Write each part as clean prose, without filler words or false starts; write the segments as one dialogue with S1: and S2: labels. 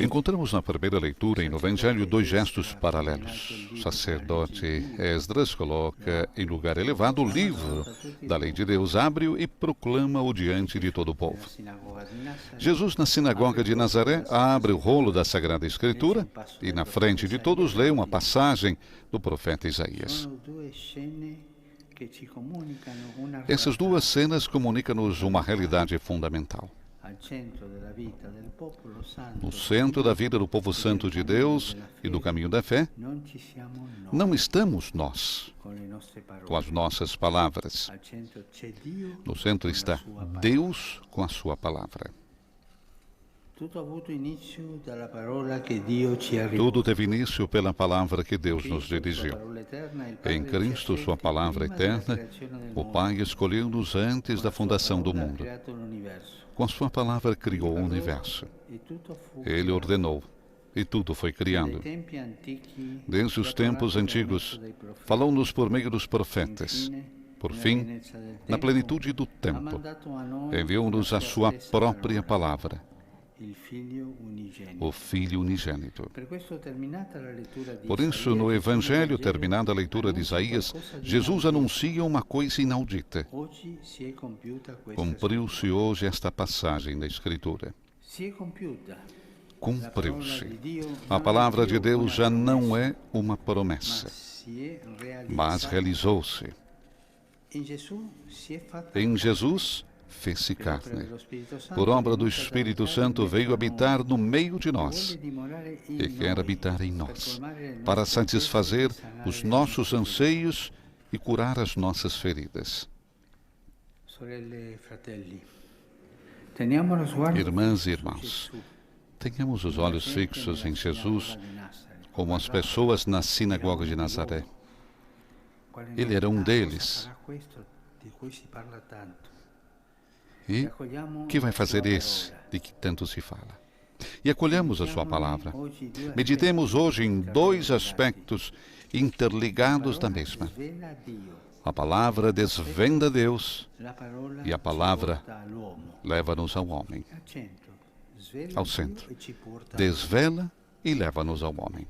S1: Encontramos na primeira leitura no Evangelho dois gestos paralelos. O sacerdote Esdras coloca em lugar elevado o livro da lei de Deus, abre-o e proclama-o diante de todo o povo. Jesus, na sinagoga de Nazaré, abre o rolo da Sagrada Escritura e, na frente de todos, lê uma passagem do profeta Isaías. Essas duas cenas comunicam-nos uma realidade fundamental. No centro da vida do povo santo de Deus e do caminho da fé, não estamos nós, com as nossas palavras. No centro está Deus com a sua palavra. Tudo teve início pela palavra que Deus nos dirigiu. Em Cristo, sua palavra eterna, o Pai escolheu-nos antes da fundação do mundo. Com a sua palavra criou o universo. Ele ordenou, e tudo foi criado. Desde os tempos antigos, falou-nos por meio dos profetas. Por fim, na plenitude do tempo, enviou-nos a sua própria palavra, o Filho unigênito. Por isso, no Evangelho, terminada a leitura de Isaías, Jesus anuncia uma coisa inaudita. Cumpriu-se hoje esta passagem da Escritura. Cumpriu-se. A palavra de Deus já não é uma promessa, mas realizou-se. Em Jesus, fez-se carne. Por obra do Espírito Santo, veio habitar no meio de nós e quer habitar em nós, para satisfazer os nossos anseios e curar as nossas feridas. Irmãs e irmãos, tenhamos os olhos fixos em Jesus, como as pessoas na sinagoga de Nazaré. Ele era um deles. E que vai fazer esse de que tanto se fala? E acolhamos a sua palavra. Meditemos hoje em dois aspectos interligados da mesma. A palavra desvenda Deus e a palavra leva-nos ao homem, ao centro. Desvela e leva-nos ao homem.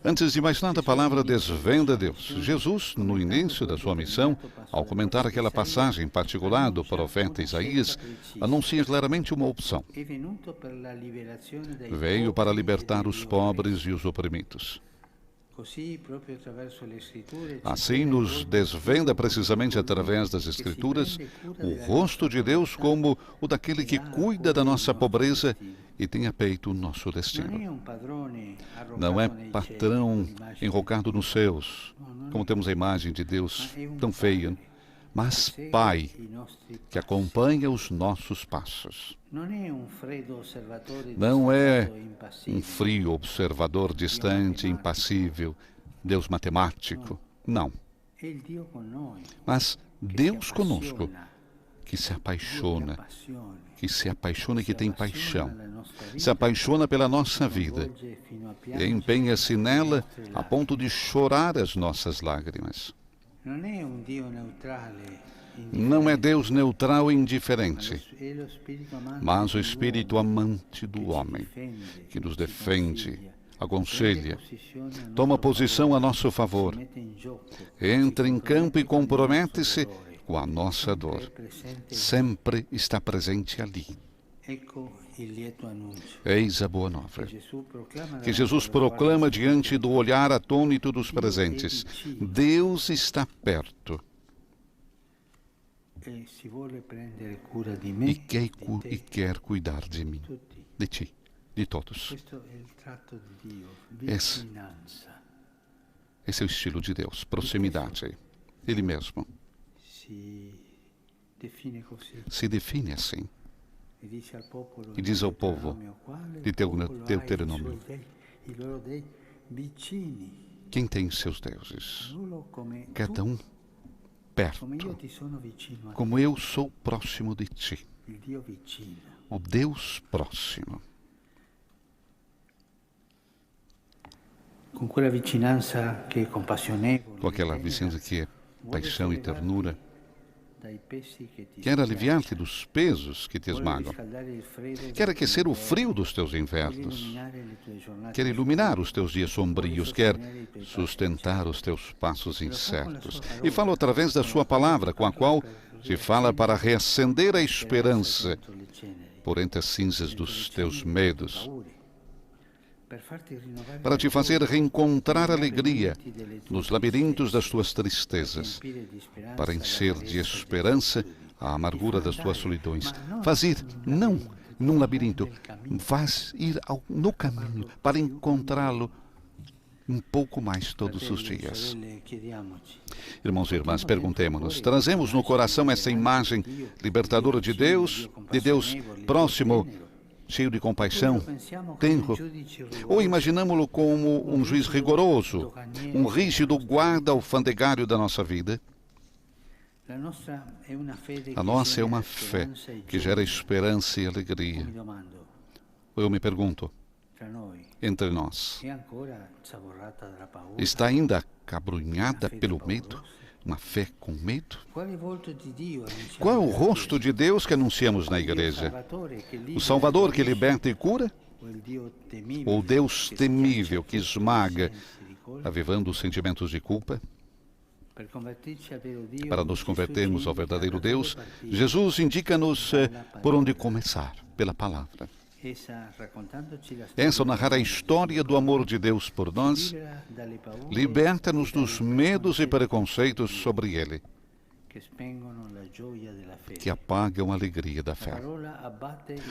S1: Antes de mais nada, a palavra desvenda Deus. Jesus, no início da sua missão, ao comentar aquela passagem particular do profeta Isaías, anuncia claramente uma opção. Veio para libertar os pobres e os oprimidos. Assim, nos desvenda precisamente através das Escrituras o rosto de Deus como o daquele que cuida da nossa pobreza e tem a peito o nosso destino. Não é patrão enrocado nos céus, como temos a imagem de Deus tão feia, mas Pai que acompanha os nossos passos. Não é um frio observador distante, impassível, Deus matemático. Não. Mas Deus conosco, que se apaixona, que tem paixão, se apaixona pela nossa vida e empenha-se nela a ponto de chorar as nossas lágrimas. Não é Deus neutral e indiferente, mas o Espírito amante do homem, que nos defende, aconselha, toma posição a nosso favor, entra em campo e compromete-se com a nossa dor. Sempre está presente ali. Eis a boa nova, que Jesus proclama diante do olhar atônito dos presentes. Deus está perto. E quer cuidar de mim, de ti, de todos. Esse é o estilo de Deus, proximidade. Ele mesmo se define assim. E diz ao povo de Deuteronômio: quem tem seus deuses? Cada um perto, como eu sou próximo de ti. O Deus próximo. Com aquela vicinança que é paixão e ternura, Quer aliviar-te dos pesos que te esmagam. Quer aquecer o frio dos teus invernos. Quer iluminar os teus dias sombrios. Quer sustentar os teus passos incertos. E fala através da sua palavra, com a qual te fala para reacender a esperança por entre as cinzas dos teus medos, para te fazer reencontrar alegria nos labirintos das tuas tristezas, para encher de esperança a amargura das tuas solidões. Faz ir, não num labirinto, faz ir no caminho, para encontrá-lo um pouco mais todos os dias. Irmãos e irmãs, perguntemos-nos, trazemos no coração essa imagem libertadora de Deus próximo, cheio de compaixão, tenro, ou imaginamos-lo como um juiz rigoroso, um rígido guarda alfandegário da nossa vida? A nossa é uma fé que gera esperança e alegria. Eu me pergunto, entre nós, está ainda acabrunhada pelo medo? Uma fé com medo? Qual é o rosto de Deus que anunciamos na igreja? O Salvador que liberta e cura? Ou o Deus temível que esmaga, avivando os sentimentos de culpa? Para nos convertermos ao verdadeiro Deus, Jesus indica-nos por onde começar, pela palavra. Essa, ao narrar a história do amor de Deus por nós, liberta-nos dos medos e preconceitos sobre Ele, que apagam a alegria da fé.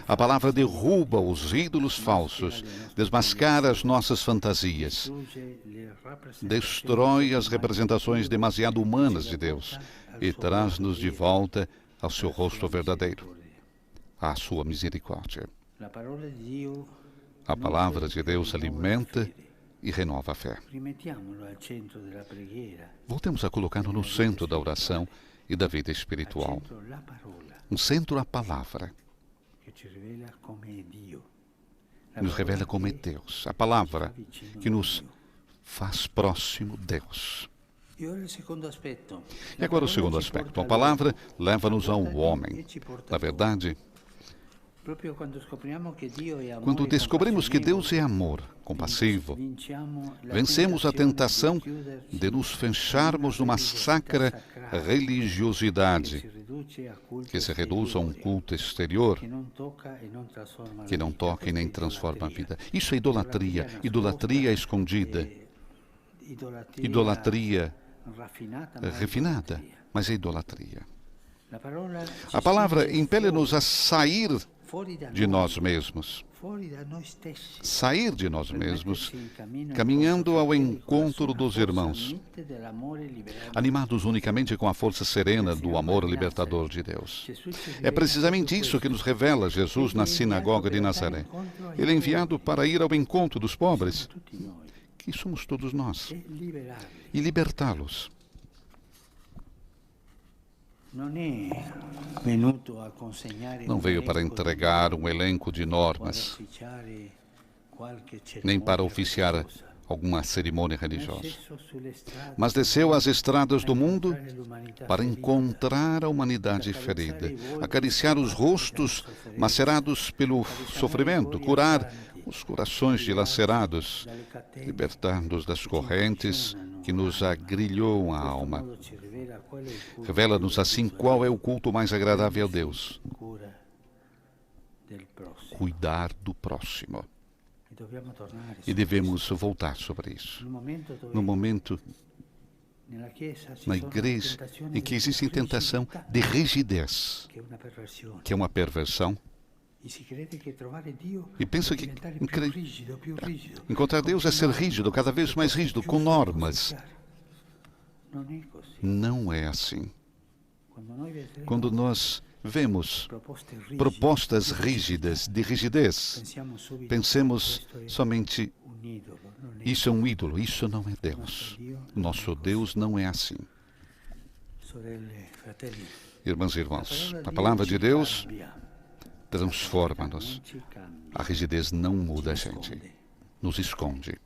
S1: A palavra derruba os ídolos falsos, desmascara as nossas fantasias, destrói as representações demasiado humanas de Deus e traz-nos de volta ao seu rosto verdadeiro, à sua misericórdia. A palavra de Deus alimenta e renova a fé. Voltemos a colocá-lo no centro da oração e da vida espiritual. No centro, a palavra nos revela como é Deus. A palavra que nos faz próximo Deus. E agora o segundo aspecto. A palavra leva-nos ao homem. Na verdade, quando descobrimos que Deus é amor, compassivo, vencemos a tentação de nos fecharmos numa sacra religiosidade que se reduz a um culto exterior, que não toca e nem transforma a vida. Isso é idolatria, idolatria escondida, idolatria refinada, mas é idolatria. A palavra impele-nos a sair de nós mesmos, sair de nós mesmos, caminhando ao encontro dos irmãos, animados unicamente com a força serena do amor libertador de Deus. É precisamente isso que nos revela Jesus na sinagoga de Nazaré. Ele é enviado para ir ao encontro dos pobres, que somos todos nós, e libertá-los. Não veio para entregar um elenco de normas, nem para oficiar alguma cerimônia religiosa, mas desceu às estradas do mundo para encontrar a humanidade ferida, acariciar os rostos macerados pelo sofrimento, curar os corações dilacerados, libertar-nos das correntes que nos agrilhou a alma. Revela-nos assim qual é o culto mais agradável a Deus: cuidar do próximo. E devemos voltar sobre isso. No momento, na igreja, em que existe tentação de rigidez, que é uma perversão, e pensa que encontrar Deus é ser rígido, cada vez mais rígido, com normas. Não é assim. Quando nós vemos propostas rígidas, de rigidez, pensemos somente: isso é um ídolo, isso não é Deus. Nosso Deus não é assim. Irmãs e irmãos, a palavra de Deus transforma-nos. A rigidez não muda a gente, nos esconde.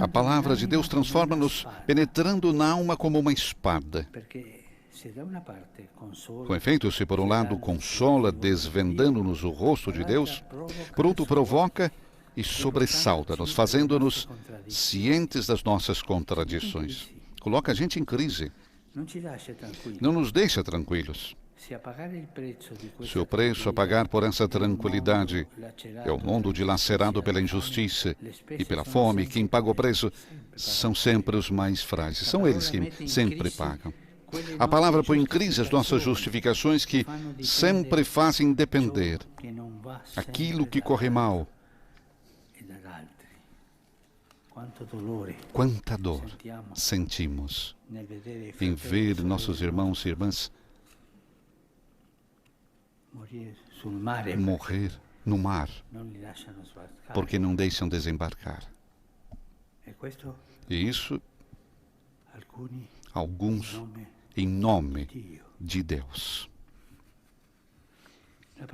S1: A palavra de Deus transforma-nos penetrando na alma como uma espada. Com efeito, se por um lado consola, desvendando-nos o rosto de Deus, por outro provoca e sobressalta-nos, fazendo-nos cientes das nossas contradições. Coloca a gente em crise. Não nos deixa tranquilos. Se o preço a pagar por essa tranquilidade é o mundo dilacerado pela injustiça e pela fome, quem paga o preço são sempre os mais frágeis. São eles que sempre pagam. A palavra põe em crise as nossas justificações que sempre fazem depender aquilo que corre mal. Quanta dor sentimos em ver nossos irmãos e irmãs morrer no mar, porque não deixam desembarcar. E isso, alguns em nome de Deus. A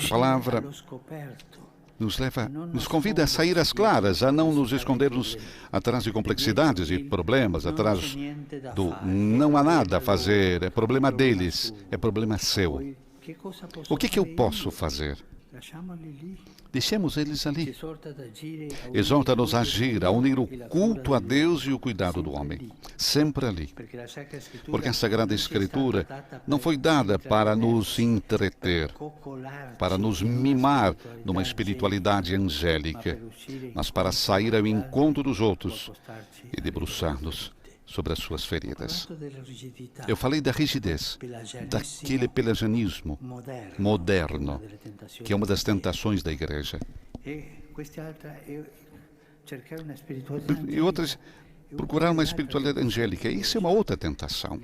S1: palavra nos convida a sair às claras, a não nos escondermos atrás de complexidades e problemas, atrás do não há nada a fazer, é problema deles, é problema seu. O que eu posso fazer? Deixemos eles ali. Exorta-nos a agir, a unir o culto a Deus e o cuidado do homem. Sempre ali. Porque a Sagrada Escritura não foi dada para nos entreter, para nos mimar numa espiritualidade angélica, mas para sair ao encontro dos outros e debruçar-nos sobre as suas feridas. Eu falei da rigidez, daquele pelagianismo moderno, que é uma das tentações da igreja. E outras, procurar uma espiritualidade angélica. Isso é uma outra tentação.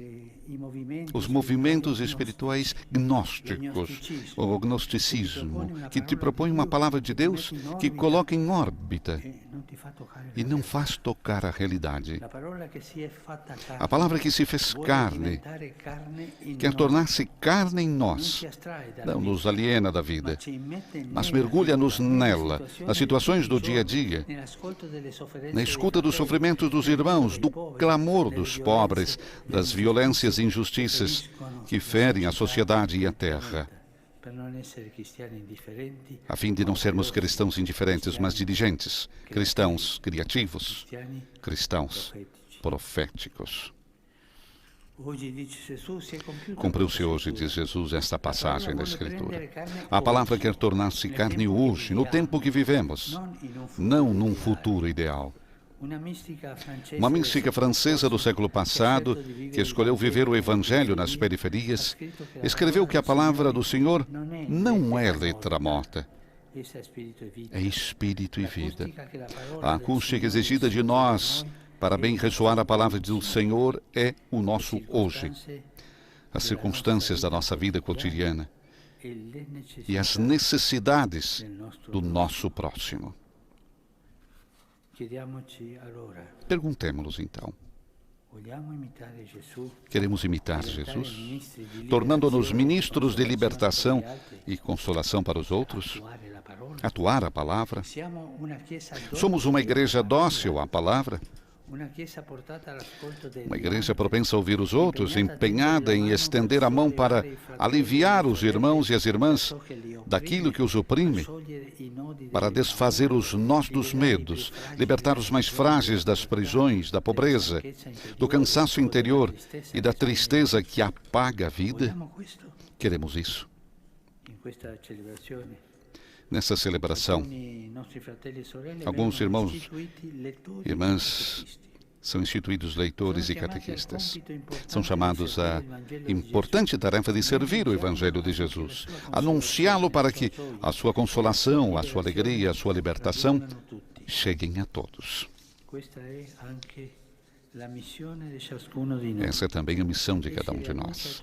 S1: Os movimentos espirituais gnósticos, o gnosticismo, que te propõe uma palavra de Deus que coloca em órbita e não faz tocar a realidade. A palavra que se fez carne quer tornar-se carne em nós. Não nos aliena da vida, mas mergulha-nos nela, nas situações do dia a dia, na escuta dos sofrimentos dos irmãos, do clamor dos pobres, das violências e injustiças que ferem a sociedade e a terra, a fim de não sermos cristãos indiferentes, mas diligentes, cristãos criativos, cristãos proféticos. Cumpriu-se hoje, diz Jesus, esta passagem da Escritura. A palavra quer tornar-se carne hoje, no tempo que vivemos, não num futuro ideal. Uma mística francesa do século passado, que escolheu viver o Evangelho nas periferias, escreveu que a palavra do Senhor não é letra morta, é espírito e vida. A acústica exigida de nós para bem ressoar a palavra do Senhor é o nosso hoje. As circunstâncias da nossa vida cotidiana e as necessidades do nosso próximo. Perguntemo-nos então, queremos imitar Jesus, tornando-nos ministros de libertação e consolação para os outros, atuar a palavra? Somos uma igreja dócil à palavra? Uma igreja propensa a ouvir os outros, empenhada em estender a mão para aliviar os irmãos e as irmãs daquilo que os oprime, para desfazer os nós dos medos, libertar os mais frágeis das prisões, da pobreza, do cansaço interior e da tristeza que apaga a vida? Queremos isso. Nessa celebração, alguns irmãos e irmãs são instituídos leitores e catequistas. São chamados à importante tarefa de servir o Evangelho de Jesus, anunciá-lo para que a sua consolação, a sua alegria, a sua libertação cheguem a todos. Essa é também a missão de cada um de nós.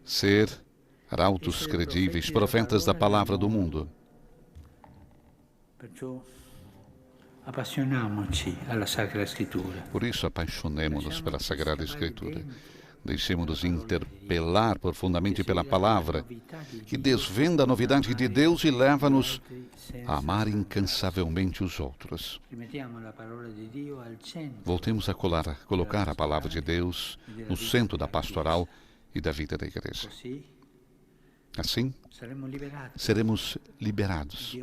S1: Ser arautos credíveis, profetas da palavra do mundo. Por isso, apaixonemo-nos pela Sagrada Escritura. Deixemos-nos interpelar profundamente pela palavra, que desvenda a novidade de Deus e leva-nos a amar incansavelmente os outros. Voltemos a colocar a palavra de Deus no centro da pastoral e da vida da igreja. Assim, seremos liberados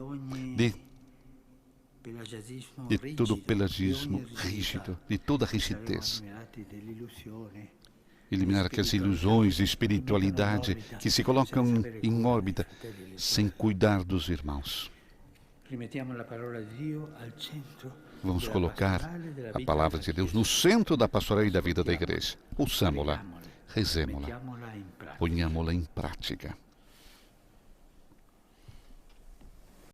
S1: de todo pelagismo rígido, de toda rigidez. Eliminar aquelas ilusões de espiritualidade que se colocam em órbita sem cuidar dos irmãos. Vamos colocar a palavra de Deus no centro da pastoral e da vida da igreja. Ouçamo-la, rezemo-la, ponhamo-la em prática.